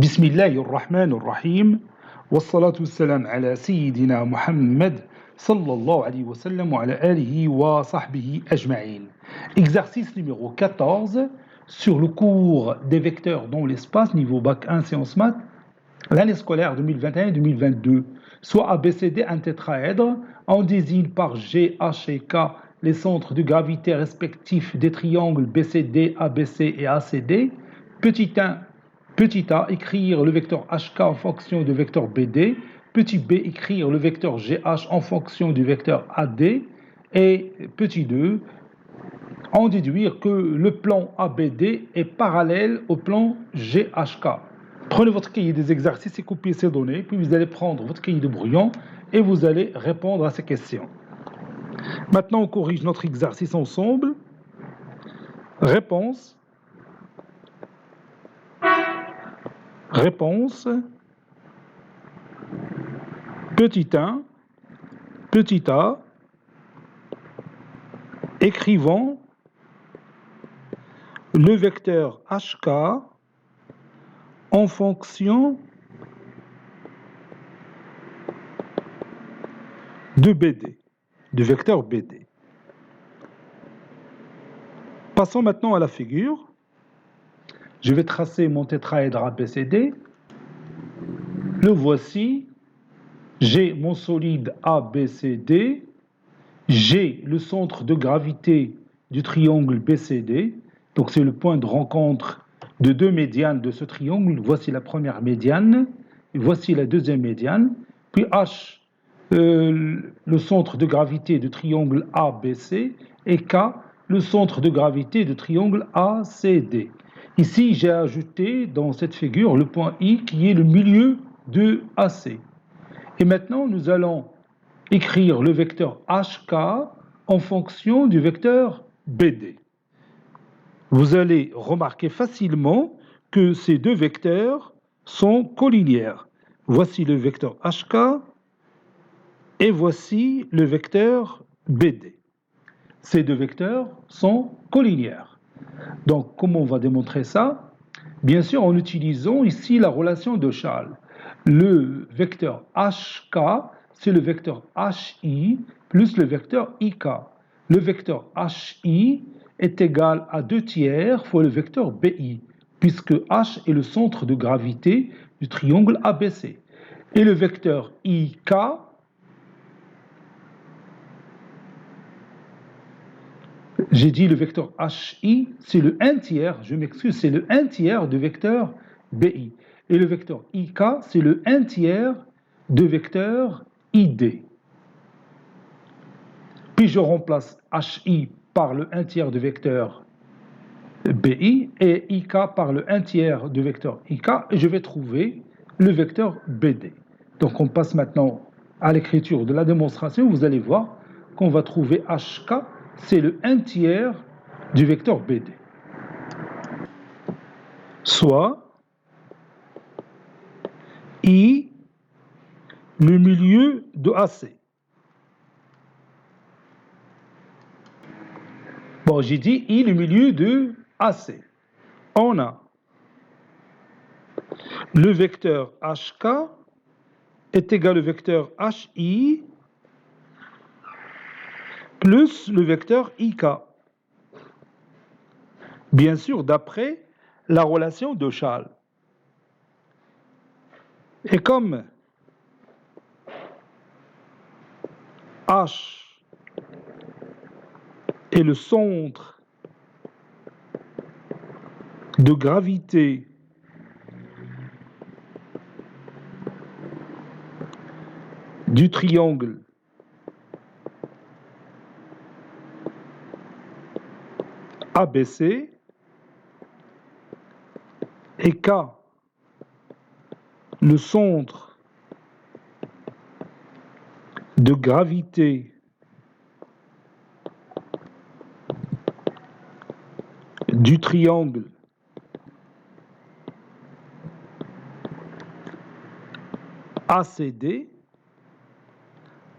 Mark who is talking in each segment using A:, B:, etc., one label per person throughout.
A: بسم الله الرحمن الرحيم والصلاة والسلام على سيدنا محمد صلى الله عليه وسلم وعلى آله وصحبه أجمعين. Exercice numéro 14 sur le cours des vecteurs dans l'espace, niveau bac 1 sciences maths, l'année scolaire 2021-2022. Soit ABCD un tétraèdre, on désigne par G, H et K les centres de gravité respectifs des triangles BCD, ABC et ACD. Petit a, écrire le vecteur HK en fonction du vecteur BD. Petit b, écrire le vecteur GH en fonction du vecteur AD. Et petit 2, en déduire que le plan ABD est parallèle au plan GHK. Prenez votre cahier des exercices et copiez ces données, puis vous allez prendre votre cahier de brouillon et vous allez répondre à ces questions. Maintenant, on corrige notre exercice ensemble. Réponse. Petit 1, petit a, écrivons le vecteur HK en fonction de BD, du vecteur BD. Passons maintenant à la figure. Je vais tracer mon tétraèdre ABCD. Le voici. J'ai mon solide ABCD. J'ai le centre de gravité du triangle BCD. Donc c'est le point de rencontre de deux médianes de ce triangle. Voici la première médiane. Et voici la deuxième médiane. Puis H, le centre de gravité du triangle ABC. Et K, le centre de gravité du triangle ACD. Ici, j'ai ajouté dans cette figure le point I qui est le milieu de AC. Et maintenant, nous allons écrire le vecteur HK en fonction du vecteur BD. Vous allez remarquer facilement que ces deux vecteurs sont collinéaires. Voici le vecteur HK et voici le vecteur BD. Ces deux vecteurs sont collinéaires. Donc, comment on va démontrer ça? Bien sûr, en utilisant ici la relation de Schall. Le vecteur HK, c'est le vecteur HI plus le vecteur IK. Le vecteur HI est égal à 2 tiers fois le vecteur BI, puisque H est le centre de gravité du triangle ABC. Et le vecteur IK, j'ai dit le vecteur HI, c'est le 1 tiers, je m'excuse, c'est le 1 tiers du vecteur BI. Et le vecteur IK, c'est le 1 tiers du vecteur ID. Puis je remplace HI par le 1 tiers du vecteur BI et IK par le 1 tiers du vecteur IK et je vais trouver le vecteur BD. Donc on passe maintenant à l'écriture de la démonstration. Vous allez voir qu'on va trouver HK, c'est le 1 tiers du vecteur BD. Soit I, le milieu de AC. Bon, j'ai dit I, le milieu de AC. On a le vecteur HK est égal au vecteur HI plus le vecteur IK. Bien sûr, d'après la relation de Schall. Et comme H est le centre de gravité du triangle ABC et K, le centre de gravité du triangle ACD,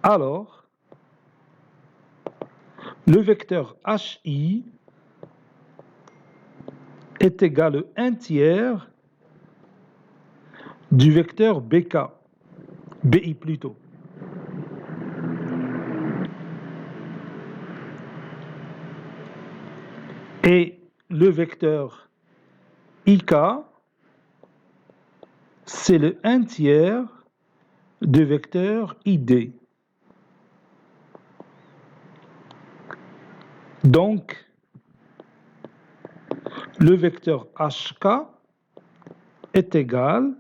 A: alors le vecteur HI est égal à 1 tiers du vecteur BK, BI plutôt. Et le vecteur IK, c'est le 1/3 du vecteur ID. Donc, le vecteur HK est égal,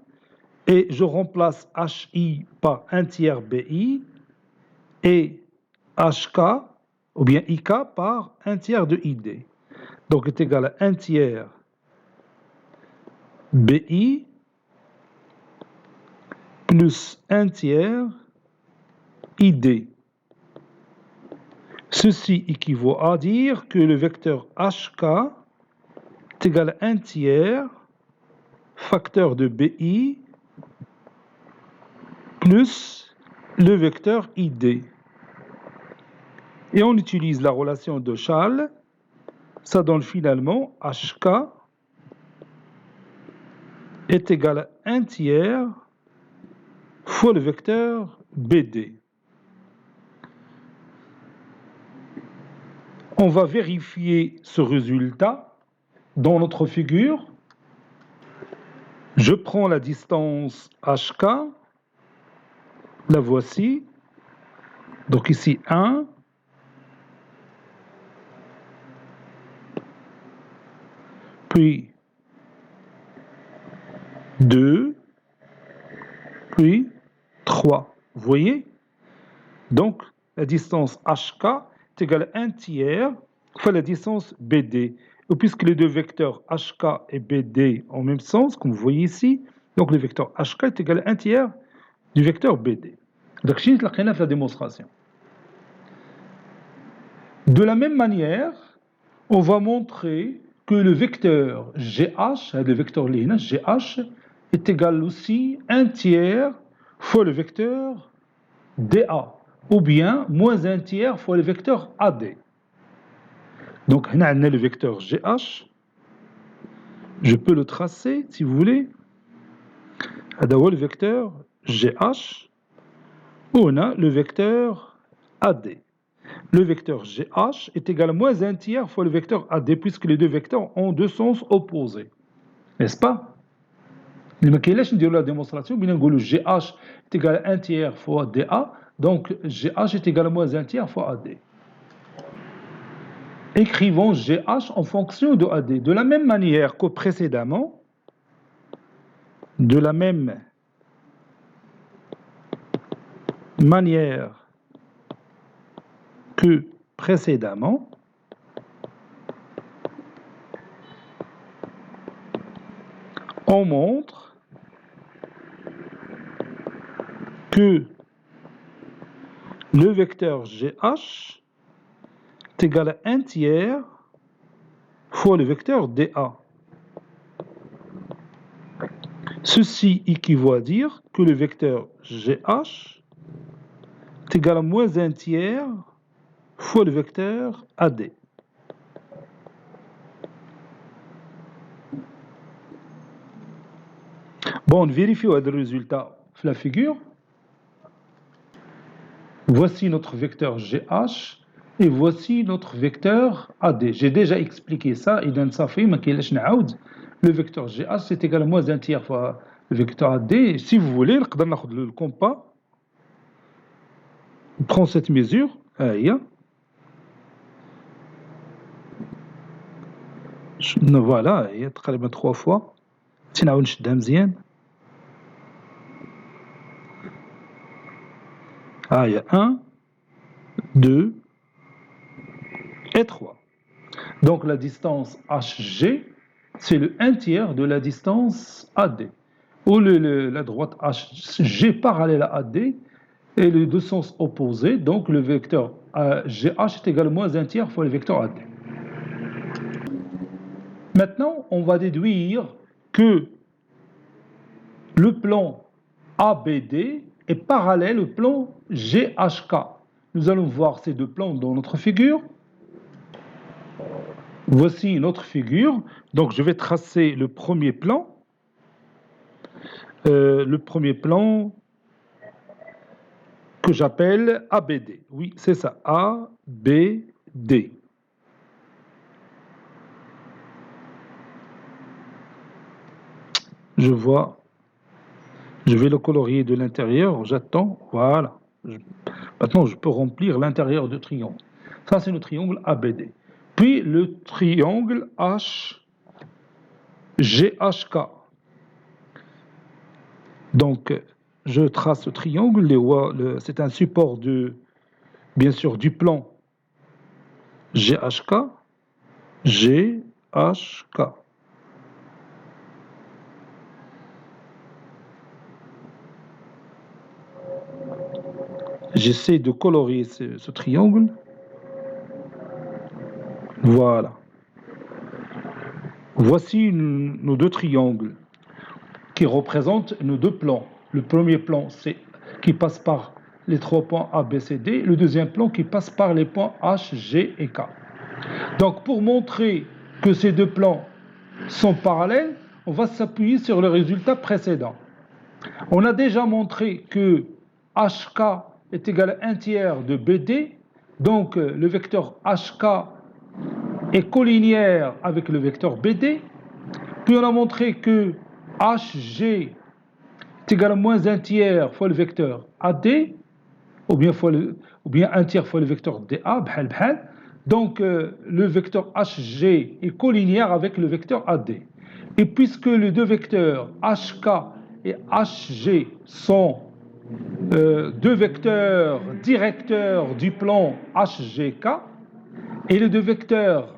A: et je remplace HI par 1/3 BI, et HK, ou bien IK, par 1/3 de ID. Donc, est égal à 1/3 BI plus 1/3 ID. Ceci équivaut à dire que le vecteur HK est égal à 1/3 facteur de BI plus le vecteur ID. Et on utilise la relation de Schall, ça donne finalement HK est égal à 1/3 fois le vecteur BD. On va vérifier ce résultat dans notre figure. Je prends la distance HK, la voici. Donc ici 1, puis 2, puis 3. Vous voyez? Donc la distance HK est égale à 1/3 fois la distance BD. Et puisque les deux vecteurs HK et BD ont le même sens, comme vous voyez ici, donc le vecteur HK est égal à 1/3 du vecteur BD. Donc, je vais la démonstration. De la même manière, on va montrer que le vecteur GH, le vecteur ligne GH, est égal aussi à 1/3 fois le vecteur DA, ou bien moins 1/3 fois le vecteur AD. Donc, on a le vecteur GH. Je peux le tracer, si vous voulez. Le vecteur GH, où on a le vecteur AD. Le vecteur GH est égal à moins 1/3 fois le vecteur AD, puisque les deux vecteurs ont deux sens opposés. N'est-ce pas? Mais je vais la démonstration. Le GH est égal à 1/3 fois DA, donc GH est égal à moins 1/3 fois AD. Écrivons GH en fonction de AD. De la même manière que précédemment, on montre que le vecteur GH est égal à 1/3 fois le vecteur DA. Ceci équivaut à dire que le vecteur GH est égal à moins 1/3 fois le vecteur AD. Bon, on vérifie le résultat de la figure. Voici notre vecteur GH et voici notre vecteur AD. J'ai déjà expliqué ça, le vecteur GH c'est égal à moins 1/3 fois le vecteur AD. Si vous voulez, le compas. On prend cette mesure, voilà, il y a 3 fois. Il y a 1, 2 et 3. Donc la distance HG, c'est le 1/3 de la distance AD. Où la droite HG parallèle à AD et les deux sens opposés, donc le vecteur GH est égal à moins 1/3 fois le vecteur AD. Maintenant, on va déduire que le plan ABD est parallèle au plan GHK. Nous allons voir ces deux plans dans notre figure. Voici notre figure. Donc, je vais tracer le premier plan. le premier plan que j'appelle ABD. Oui, c'est ça, ABD. Je vois, je vais le colorier de l'intérieur, j'attends, voilà. Maintenant, je peux remplir l'intérieur du triangle. Ça, c'est le triangle ABD. Puis, le triangle HGHK. Donc, je trace le triangle, c'est un support bien sûr, du plan GHK, GHK. J'essaie de colorier ce triangle. Voilà. Voici nos deux triangles qui représentent nos deux plans. Le premier plan, c'est qui passe par les trois points A, B, C, D. Le deuxième plan qui passe par les points H, G et K. Donc, pour montrer que ces deux plans sont parallèles, on va s'appuyer sur le résultat précédent. On a déjà montré que HK est égal à 1 tiers de BD, donc le vecteur HK est collinéaire avec le vecteur BD. Puis on a montré que HG est égal à moins 1 tiers fois le vecteur AD, ou bien 1 tiers fois le vecteur DA, donc le vecteur HG est collinéaire avec le vecteur AD. Et puisque les deux vecteurs HK et HG sont deux vecteurs directeurs du plan HGK, et les deux vecteurs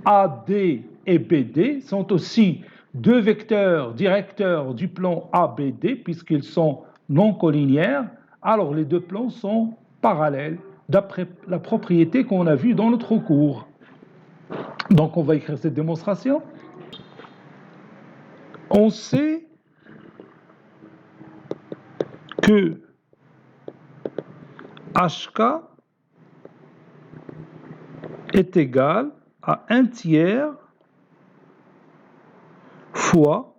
A: AD et BD sont aussi deux vecteurs directeurs du plan ABD, puisqu'ils sont non collinéaires, alors les deux plans sont parallèles, d'après la propriété qu'on a vue dans notre cours. Donc on va écrire cette démonstration. On sait que HK est égal à 1 tiers fois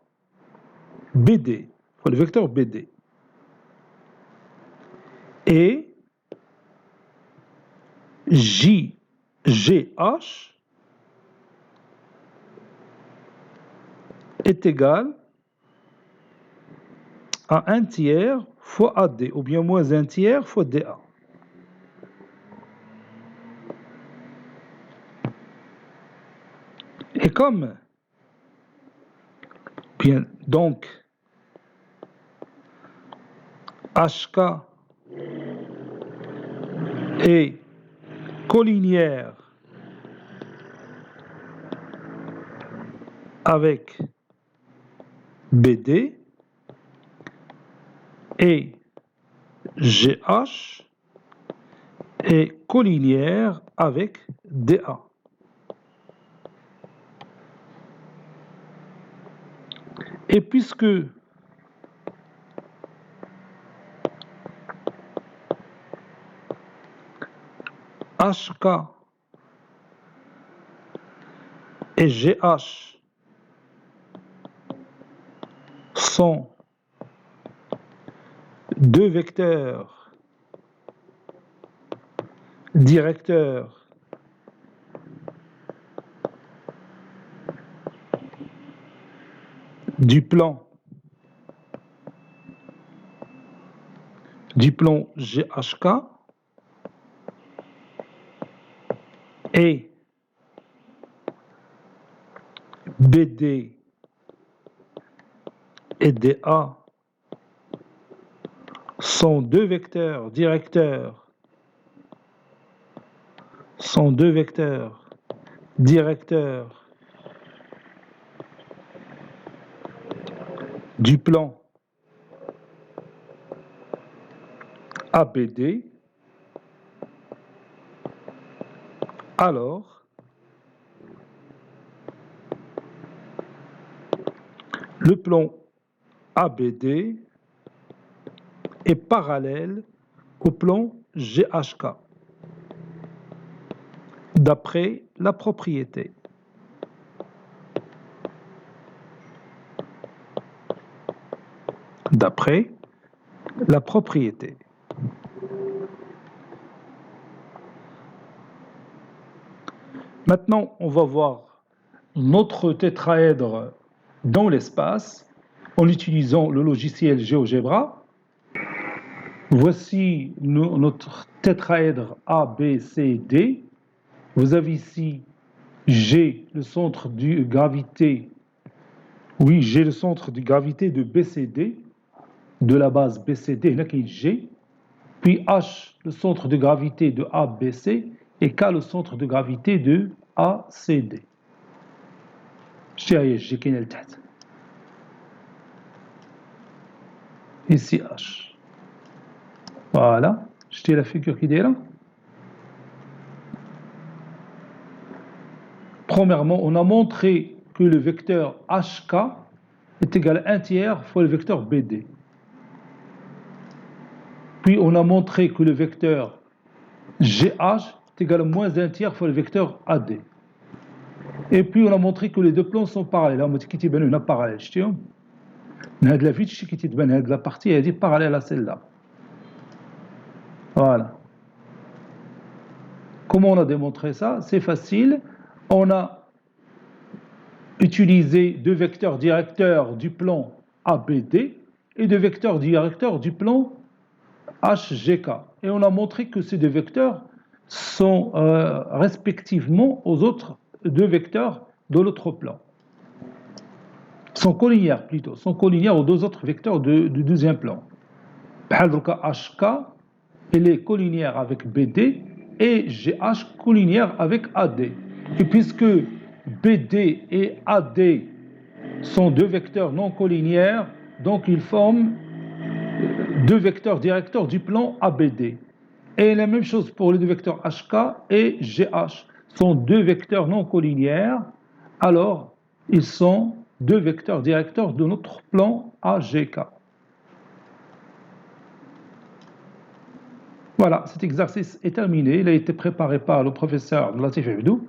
A: BD, fois le vecteur BD. Et JGH est égal à 1 tiers fois AD, ou bien moins 1 tiers fois DA. Et comme, bien, donc, HK est collinéaire avec BD, et GH est collinéaire avec DA. Et puisque HK et GH sont deux vecteurs directeurs du plan GHK, et BD et DA sont deux vecteurs directeurs du plan ABD, alors le plan ABD est parallèle au plan GHK, d'après la propriété. d'après la propriété. Maintenant, on va voir notre tétraèdre dans l'espace en utilisant le logiciel GeoGebra. Voici notre tétraèdre ABCD. Vous avez ici G, le centre de gravité. Oui, j'ai le centre de gravité de BCD, de la base BCD, là qui est G. Puis H, le centre de gravité de ABC, et K, le centre de gravité de ACD. G qui est le tête. Ici H. Voilà. Je la figure qui est là. Premièrement, on a montré que le vecteur HK est égal à 1 tiers fois le vecteur BD. Puis on a montré que le vecteur GH est égal à moins 1 tiers fois le vecteur AD. Et puis on a montré que les deux plans sont parallèles. On a dit qu'il y a une parallèle. La partie est parallèle à celle-là. Voilà. Comment on a démontré ça? C'est facile. On a utilisé deux vecteurs directeurs du plan ABD et deux vecteurs directeurs du plan HGK. Et on a montré que ces deux vecteurs sont respectivement aux autres deux vecteurs de l'autre plan. Sont collinéaires plutôt, sont collinéaires aux deux autres vecteurs du deuxième plan. HK, elle est collinéaire avec BD et GH collinéaire avec AD. Et puisque BD et AD sont deux vecteurs non collinéaires, donc ils forment deux vecteurs directeurs du plan ABD. Et la même chose pour les deux vecteurs HK et GH. Sont deux vecteurs non collinéaires, alors ils sont deux vecteurs directeurs de notre plan AGK. Voilà, cet exercice est terminé. Il a été préparé par le professeur Latif Abdou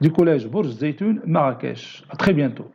A: du collège Bourj Zeytoun, Marrakech. À très bientôt.